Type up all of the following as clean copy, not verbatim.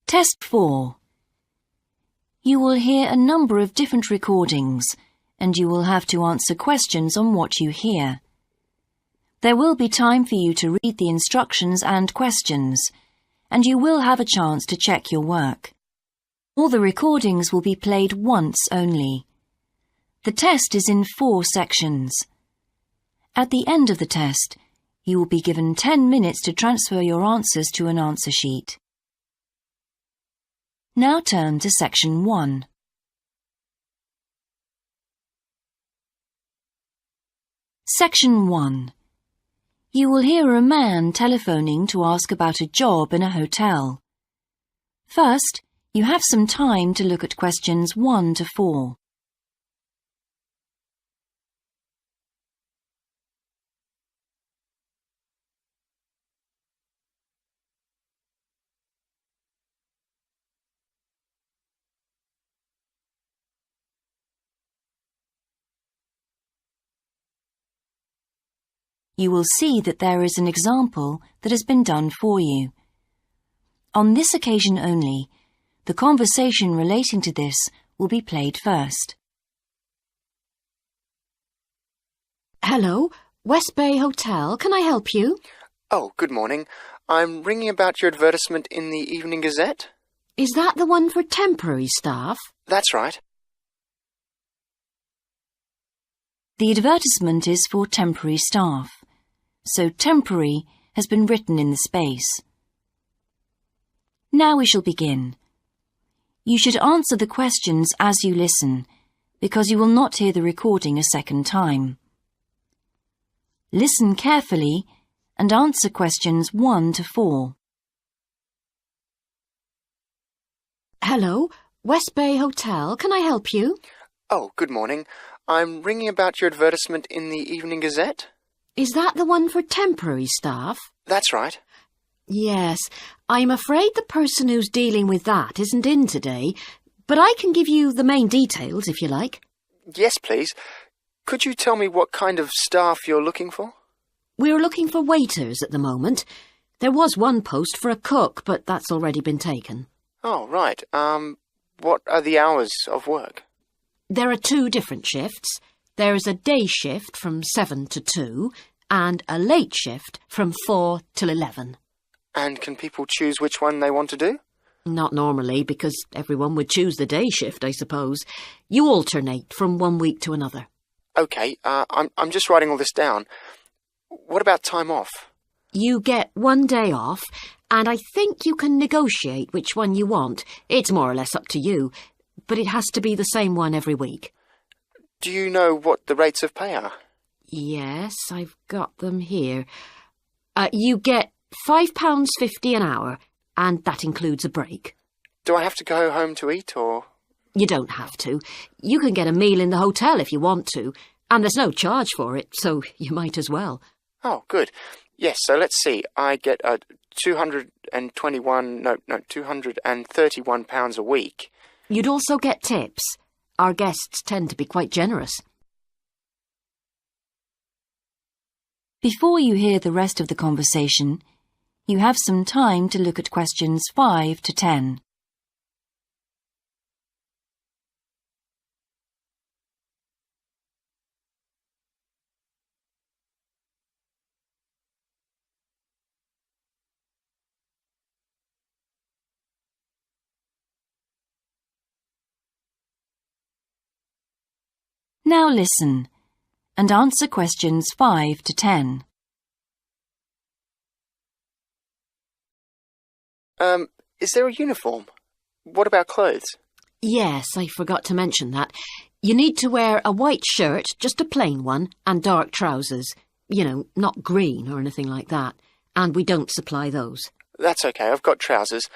Test 4. You will hear a number of different recordings, and you will have to answer questions on what you hear. There will be time for you to read the instructions and questions, and you will have a chance to check your work. All the recordings will be played once only. The test is in 4 sections. At the end of the test, you will be given 10 minutes to transfer your answers to an answer sheet. Now turn to Section 1. Section 1. You will hear a man telephoning to ask about a job in a hotel. First, you have some time to look at questions 1 to 4. You will see that there is an example that has been done for you. On this occasion only, the conversation relating to this will be played first. Hello, West Bay Hotel. Can I help you? Oh, good morning. I'm ringing about your advertisement in the Evening Gazette. Is that the one for temporary staff? That's right. The advertisement is for temporary staff, so temporary has been written in the space. Now we shall begin. You should answer the questions as you listen, because you will not hear the recording a second time. Listen carefully and answer questions 1 to 4. Hello, West Bay Hotel. Can I help you? Oh, good morning. I'm ringing about your advertisement in the Evening Gazette. Is that the one for temporary staff? That's right. Yes, I'm afraid the person who's dealing with that isn't in today, but I can give you the main details if you like. Yes, please. Could you tell me what kind of staff you're looking for? We're looking for waiters at the moment. There was one post for a cook, but that's already been taken. Oh, right. What are the hours of work? There are 2 different shifts. There is a day shift from 7 to 2 and a late shift from 4 till 11. And can people choose which one they want to do? Not normally, because everyone would choose the day shift, I suppose. You alternate from one week to another. OK, I'm just writing all this down. What about time off? You get 1 day off, and I think you can negotiate which one you want. It's more or less up to you, but it has to be the same one every week. Do you know what the rates of pay are? Yes, I've got them here. You get £5.50 an hour, and that includes a break. Do I have to go home to eat, or...? You don't have to. You can get a meal in the hotel if you want to, and there's no charge for it, so you might as well. Oh, good. Yes, so let's see. I get £231 a week. You'd also get tips. Our guests tend to be quite generous. Before you hear the rest of the conversation, you have some time to look at questions 5 to 10. Now listen and answer questions 5 to 10. Is there a uniform? What about clothes? Yes, I forgot to mention that. You need to wear a white shirt, just a plain one, and dark trousers. You know, not green or anything like that. And we don't supply those. That's okay, I've got trousers.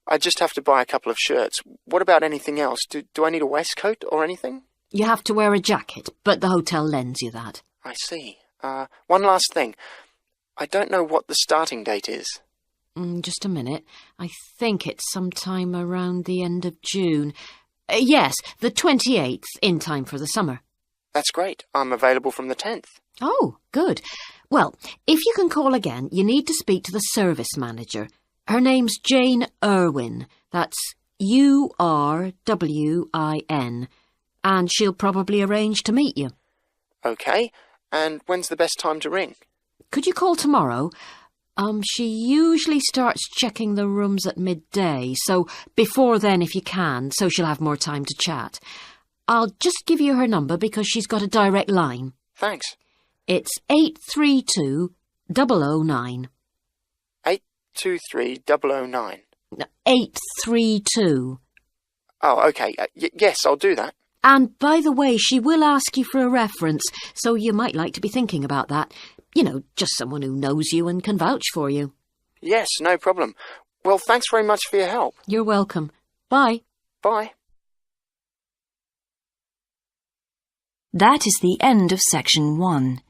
I just have to buy a couple of shirts. What about anything else? Do I need a waistcoat or anything? You have to wear a jacket, but the hotel lends you that. I see. One last thing. I don't know what the starting date is. Just a minute. I think it's sometime around the end of June. Yes, the 28th, in time for the summer. That's great. I'm available from the 10th. Oh, good. Well, if you can call again, you need to speak to the service manager. Her name's Jane Irwin. That's Urwin. And she'll probably arrange to meet you. OK, and when's the best time to ring? Could you call tomorrow? She usually starts checking the rooms at midday, so before then if you can, so she'll have more time to chat. I'll just give you her number because she's got a direct line. Thanks. It's 832-009. 823-009. 832. Oh, OK. Yes, I'll do that. And by the way, she will ask you for a reference, so you might like to be thinking about that. You know, just someone who knows you and can vouch for you. Yes, no problem. Well, thanks very much for your help. You're welcome. Bye. Bye. That is the end of section 1.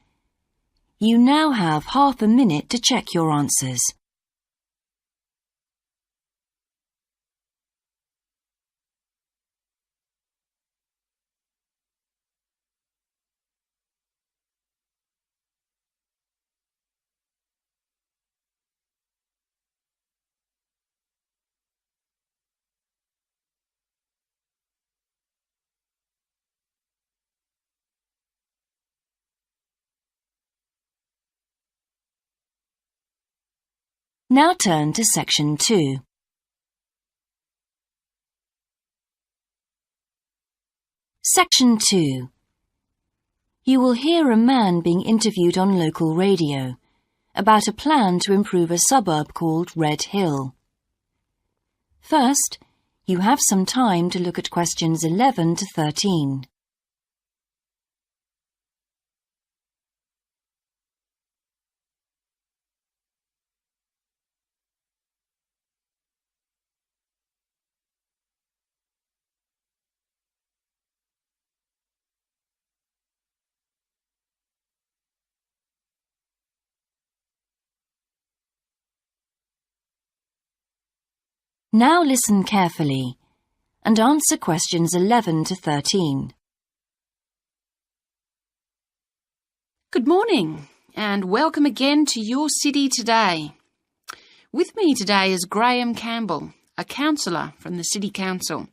You now have half a minute to check your answers. Now turn to section 2. Section 2. You will hear a man being interviewed on local radio about a plan to improve a suburb called Red Hill. First, you have some time to look at questions 11 to 13. Now listen carefully and answer questions 11 to 13. Good morning and welcome again to Your City Today. With me today is Graham Campbell, a councillor from the City Council.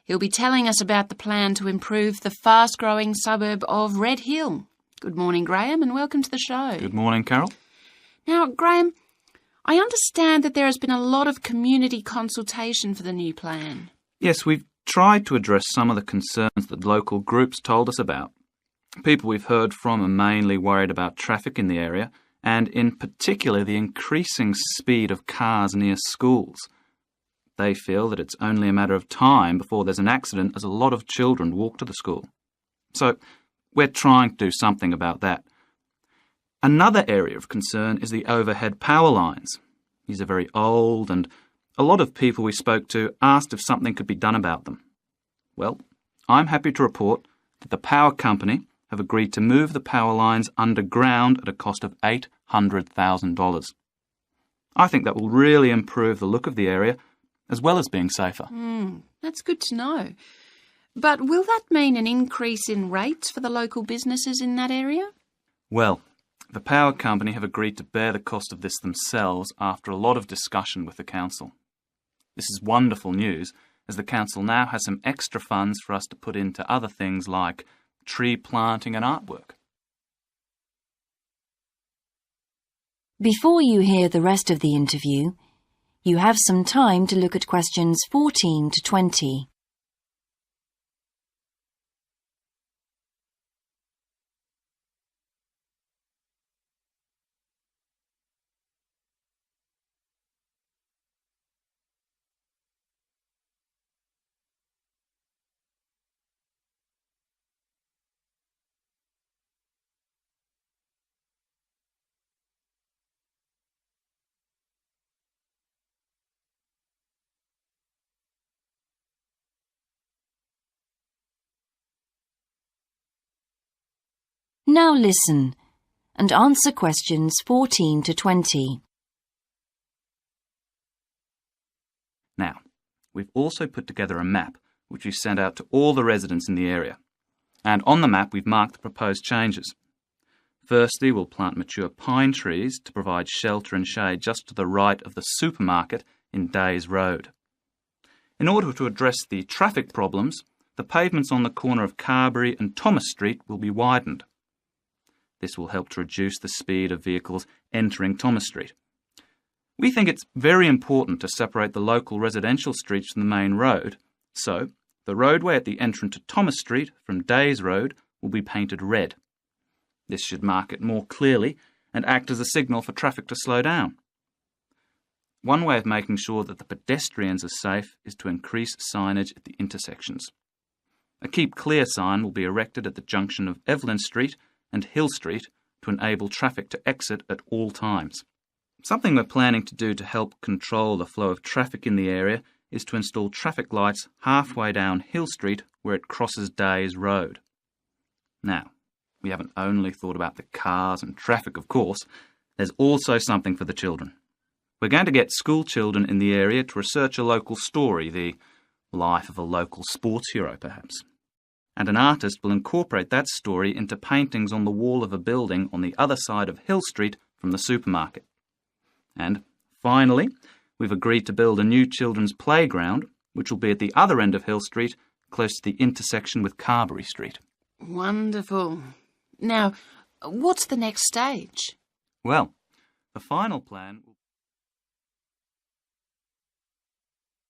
He'll be telling us about the plan to improve the fast-growing suburb of Red Hill. Good morning, Graham, and welcome to the show. Good morning, Carol. Now, Graham, I understand that there has been a lot of community consultation for the new plan. Yes, we've tried to address some of the concerns that local groups told us about. People we've heard from are mainly worried about traffic in the area and in particular the increasing speed of cars near schools. They feel that it's only a matter of time before there's an accident as a lot of children walk to the school. So we're trying to do something about that. Another area of concern is the overhead power lines. These are very old and a lot of people we spoke to asked if something could be done about them. Well, I'm happy to report that the power company have agreed to move the power lines underground at a cost of $800,000. I think that will really improve the look of the area as well as being safer. That's good to know. But will that mean an increase in rates for the local businesses in that area? Well, the power company have agreed to bear the cost of this themselves after a lot of discussion with the council. This is wonderful news, as the council now has some extra funds for us to put into other things like tree planting and artwork. Before you hear the rest of the interview, you have some time to look at questions 14 to 20. Now listen and answer questions 14 to 20. Now, we've also put together a map which we've sent out to all the residents in the area. And on the map we've marked the proposed changes. Firstly, we'll plant mature pine trees to provide shelter and shade just to the right of the supermarket in Days Road. In order to address the traffic problems, the pavements on the corner of Carberry and Thomas Street will be widened. This will help to reduce the speed of vehicles entering Thomas Street. We think it's very important to separate the local residential streets from the main road, so the roadway at the entrance to Thomas Street from Days Road will be painted red. This should mark it more clearly and act as a signal for traffic to slow down. One way of making sure that the pedestrians are safe is to increase signage at the intersections. A Keep Clear sign will be erected at the junction of Evelyn Street and Hill Street to enable traffic to exit at all times. Something we're planning to do to help control the flow of traffic in the area is to install traffic lights halfway down Hill Street where it crosses Days Road. Now, we haven't only thought about the cars and traffic, of course. There's also something for the children. We're going to get school children in the area to research a local story, the life of a local sports hero, perhaps. And an artist will incorporate that story into paintings on the wall of a building on the other side of Hill Street from the supermarket. And finally, we've agreed to build a new children's playground, which will be at the other end of Hill Street, close to the intersection with Carberry Street. Wonderful. Now, what's the next stage? Well, the final plan...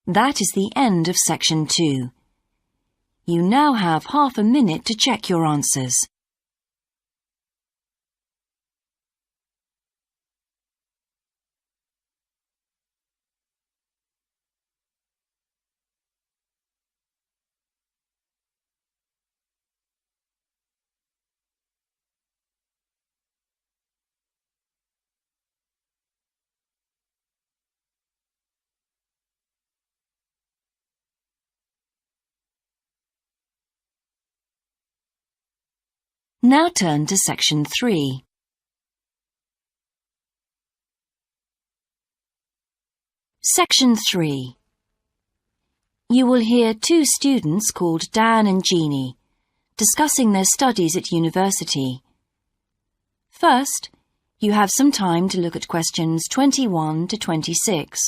That is the end of section 2. You now have half a minute to check your answers. Now turn to section 3. Section 3. You will hear two students called Dan and Jeannie discussing their studies at university. First, you have some time to look at questions 21 to 26.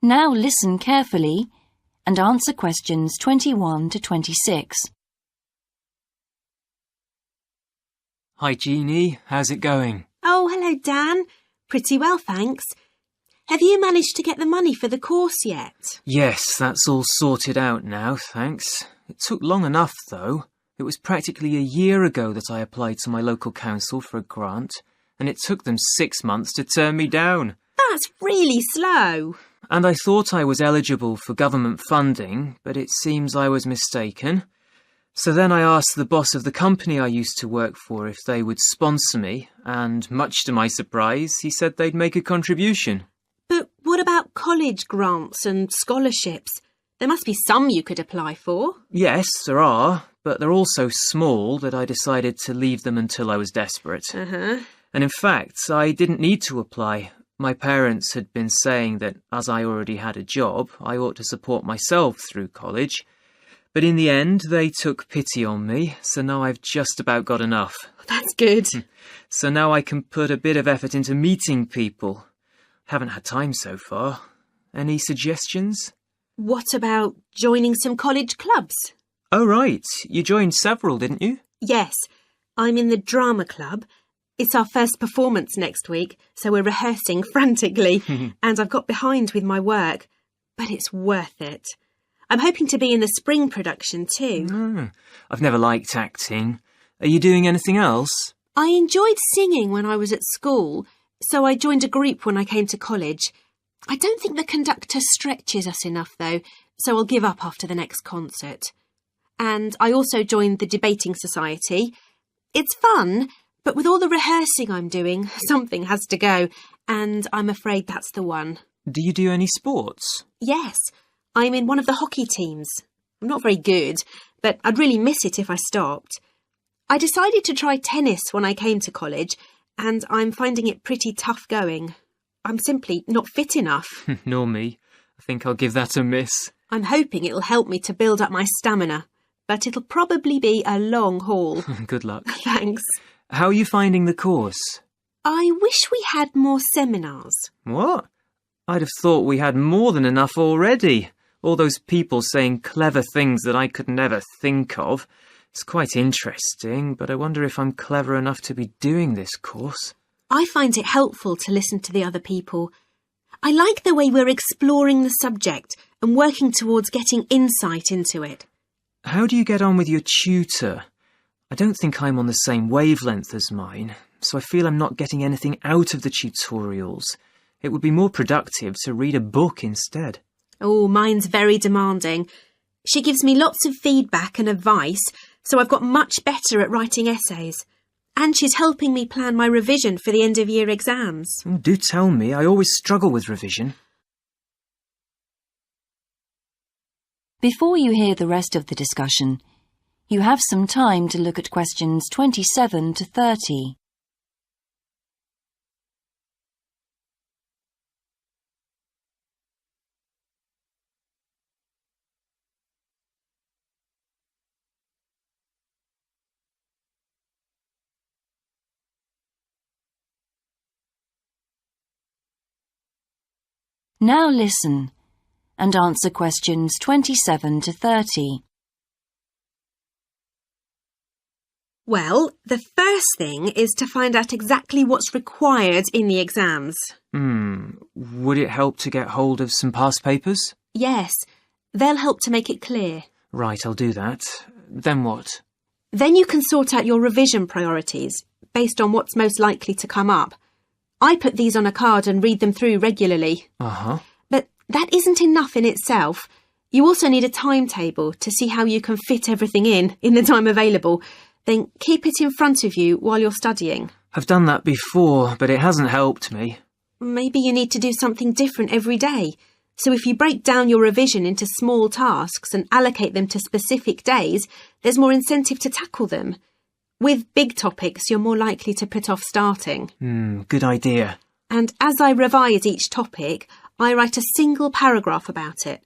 Now listen carefully and answer questions 21 to 26. Hi Jeannie, how's it going? Oh, hello Dan. Pretty well, thanks. Have you managed to get the money for the course yet? Yes, that's all sorted out now, thanks. It took long enough though. It was practically a year ago that I applied to my local council for a grant, and it took them 6 months to turn me down. That's really slow. And I thought I was eligible for government funding, but it seems I was mistaken. So then I asked the boss of the company I used to work for if they would sponsor me, and much to my surprise, he said they'd make a contribution. But what about college grants and scholarships? There must be some you could apply for. Yes, there are, but they're all so small that I decided to leave them until I was desperate. Uh-huh. And in fact, I didn't need to apply. My parents had been saying that as I already had a job, I ought to support myself through college. But in the end, they took pity on me, so now I've just about got enough. That's good. So now I can put a bit of effort into meeting people. Haven't had time so far. Any suggestions? What about joining some college clubs? Oh, right. You joined several, didn't you? Yes, I'm in the drama club. It's our first performance next week, so we're rehearsing frantically, and I've got behind with my work. But it's worth it. I'm hoping to be in the spring production too. I've never liked acting. Are you doing anything else? I enjoyed singing when I was at school, so I joined a group when I came to college. I don't think the conductor stretches us enough, though, so I'll give up after the next concert. And I also joined the debating society. It's fun, But with all the rehearsing I'm doing, something has to go, and I'm afraid that's the one. Do you do any sports? Yes, I'm in one of the hockey teams. I'm not very good, but I'd really miss it if I stopped. I decided to try tennis when I came to college, and I'm finding it pretty tough going. I'm simply not fit enough. Nor me. I think I'll give that a miss. I'm hoping it'll help me to build up my stamina, but it'll probably be a long haul. Good luck. Thanks. How are you finding the course? I wish we had more seminars. What? I'd have thought we had more than enough already. All those people saying clever things that I could never think of. It's quite interesting, but I wonder if I'm clever enough to be doing this course. I find it helpful to listen to the other people. I like the way we're exploring the subject and working towards getting insight into it. How do you get on with your tutor? I don't think I'm on the same wavelength as mine, so I feel I'm not getting anything out of the tutorials. It would be more productive to read a book instead. Oh, mine's very demanding. She gives me lots of feedback and advice, so I've got much better at writing essays. And she's helping me plan my revision for the end-of-year exams. Do tell me, I always struggle with revision. Before you hear the rest of the discussion, you have some time to look at questions 27 to 30. Now listen and answer questions 27 to 30. Well, the first thing is to find out exactly what's required in the exams. Would it help to get hold of some past papers? Yes, they'll help to make it clear. Right, I'll do that. Then what? Then you can sort out your revision priorities based on what's most likely to come up. I put these on a card and read them through regularly. Uh-huh. But that isn't enough in itself. You also need a timetable to see how you can fit everything in the time available. Then keep it in front of you while you're studying. I've done that before, but it hasn't helped me. Maybe you need to do something different every day. So if you break down your revision into small tasks and allocate them to specific days, there's more incentive to tackle them. With big topics, you're more likely to put off starting. Good idea. And as I revise each topic, I write a single paragraph about it.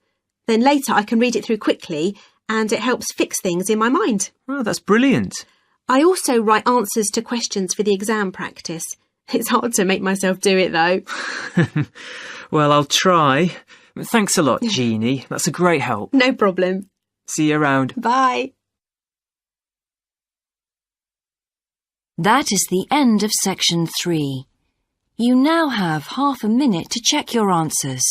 Then later I can read it through quickly and it helps fix things in my mind. Oh, that's brilliant. I also write answers to questions for the exam practice. It's hard to make myself do it though. Well, I'll try. Thanks a lot, Jeannie. That's a great help. No problem. See you around. Bye. That is the end of section 3. You now have half a minute to check your answers.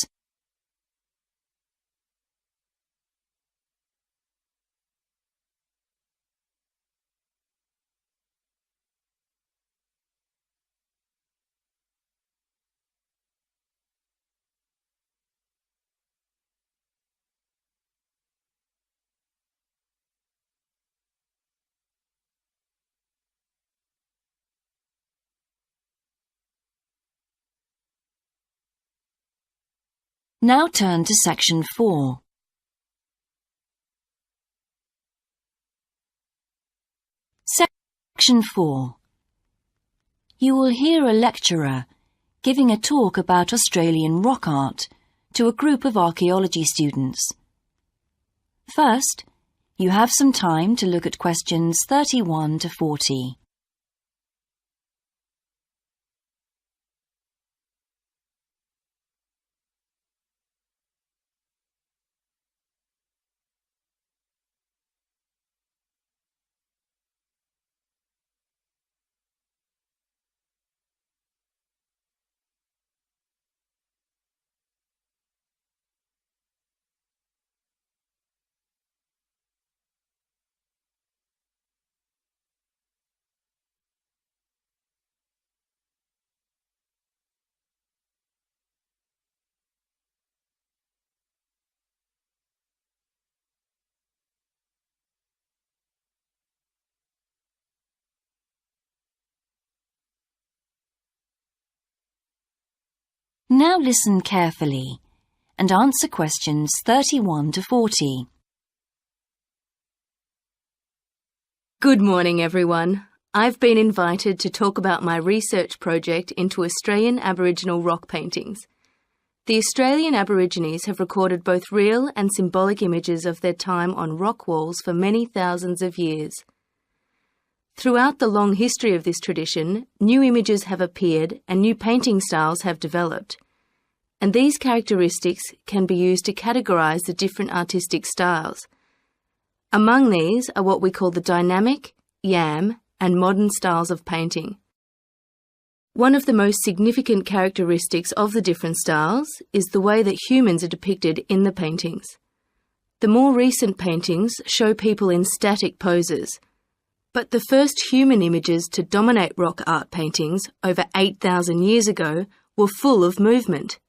Now turn to section 4. Section 4. You will hear a lecturer giving a talk about Australian rock art to a group of archaeology students. First, you have some time to look at questions 31 to 40. Now listen carefully and answer questions 31 to 40. Good morning, everyone. I've been invited to talk about my research project into Australian Aboriginal rock paintings. The Australian Aborigines have recorded both real and symbolic images of their time on rock walls for many thousands of years. Throughout the long history of this tradition, new images have appeared and new painting styles have developed. And these characteristics can be used to categorise the different artistic styles. Among these are what we call the dynamic, yam, and modern styles of painting. One of the most significant characteristics of the different styles is the way that humans are depicted in the paintings. The more recent paintings show people in static poses, but the first human images to dominate rock art paintings over 8,000 years ago were full of movement.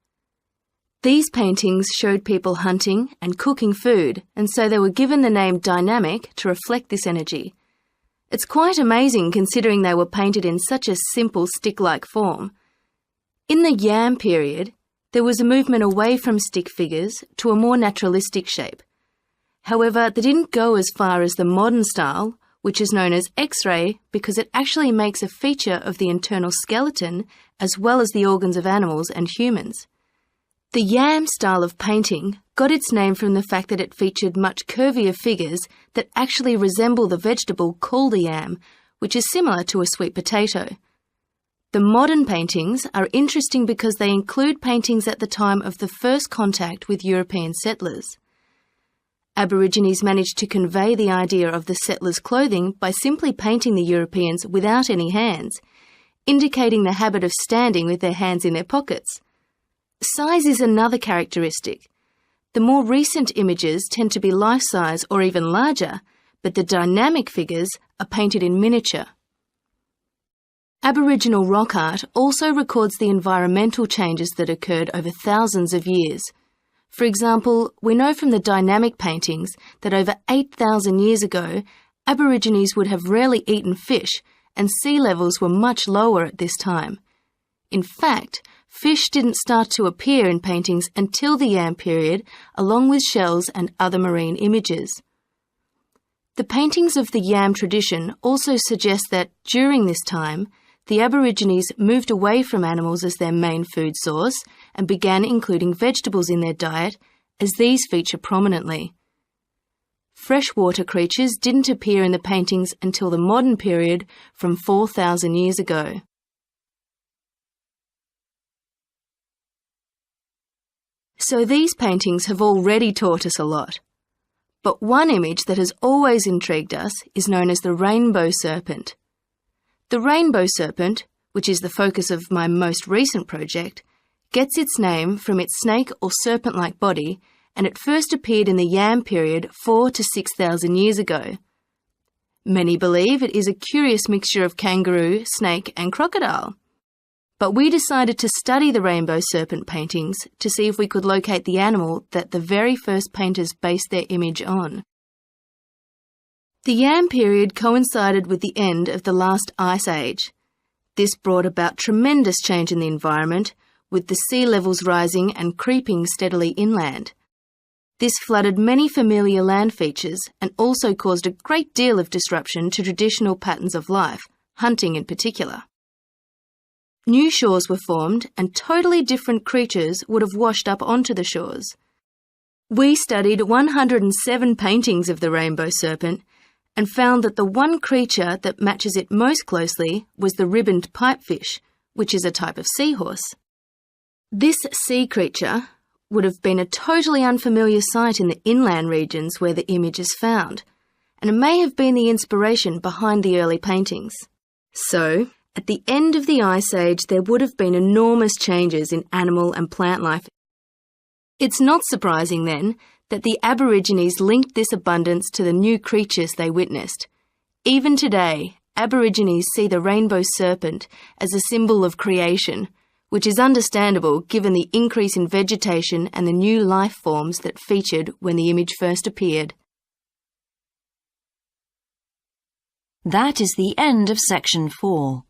These paintings showed people hunting and cooking food, and so they were given the name dynamic to reflect this energy. It's quite amazing considering they were painted in such a simple stick-like form. In the yam period, there was a movement away from stick figures to a more naturalistic shape. However, they didn't go as far as the modern style, which is known as X-ray because it actually makes a feature of the internal skeleton as well as the organs of animals and humans. The yam style of painting got its name from the fact that it featured much curvier figures that actually resemble the vegetable called a yam, which is similar to a sweet potato. The modern paintings are interesting because they include paintings at the time of the first contact with European settlers. Aborigines managed to convey the idea of the settlers' clothing by simply painting the Europeans without any hands, indicating the habit of standing with their hands in their pockets. Size is another characteristic. The more recent images tend to be life-size or even larger, but the dynamic figures are painted in miniature. Aboriginal rock art also records the environmental changes that occurred over thousands of years. For example, we know from the dynamic paintings that over 8,000 years ago, Aborigines would have rarely eaten fish, and sea levels were much lower at this time. In fact, fish didn't start to appear in paintings until the yam period, along with shells and other marine images. The paintings of the yam tradition also suggest that, during this time, the Aborigines moved away from animals as their main food source and began including vegetables in their diet, as these feature prominently. Freshwater creatures didn't appear in the paintings until the modern period from 4,000 years ago. So these paintings have already taught us a lot. But one image that has always intrigued us is known as the Rainbow Serpent. The Rainbow Serpent, which is the focus of my most recent project, gets its name from its snake or serpent-like body, and it first appeared in the yam period 4,000 to 6,000 years ago. Many believe it is a curious mixture of kangaroo, snake and crocodile. But we decided to study the Rainbow Serpent paintings to see if we could locate the animal that the very first painters based their image on. The yam period coincided with the end of the last ice age. This brought about tremendous change in the environment, with the sea levels rising and creeping steadily inland. This flooded many familiar land features and also caused a great deal of disruption to traditional patterns of life, hunting in particular. New shores were formed and totally different creatures would have washed up onto the shores. We studied 107 paintings of the Rainbow Serpent and found that the one creature that matches it most closely was the ribboned pipefish, which is a type of seahorse. This sea creature would have been a totally unfamiliar sight in the inland regions where the image is found, and it may have been the inspiration behind the early paintings. So, at the end of the Ice Age, there would have been enormous changes in animal and plant life. It's not surprising, then, that the Aborigines linked this abundance to the new creatures they witnessed. Even today, Aborigines see the rainbow serpent as a symbol of creation, which is understandable given the increase in vegetation and the new life forms that featured when the image first appeared. That is the end of section 4.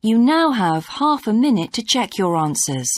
You now have half a minute to check your answers.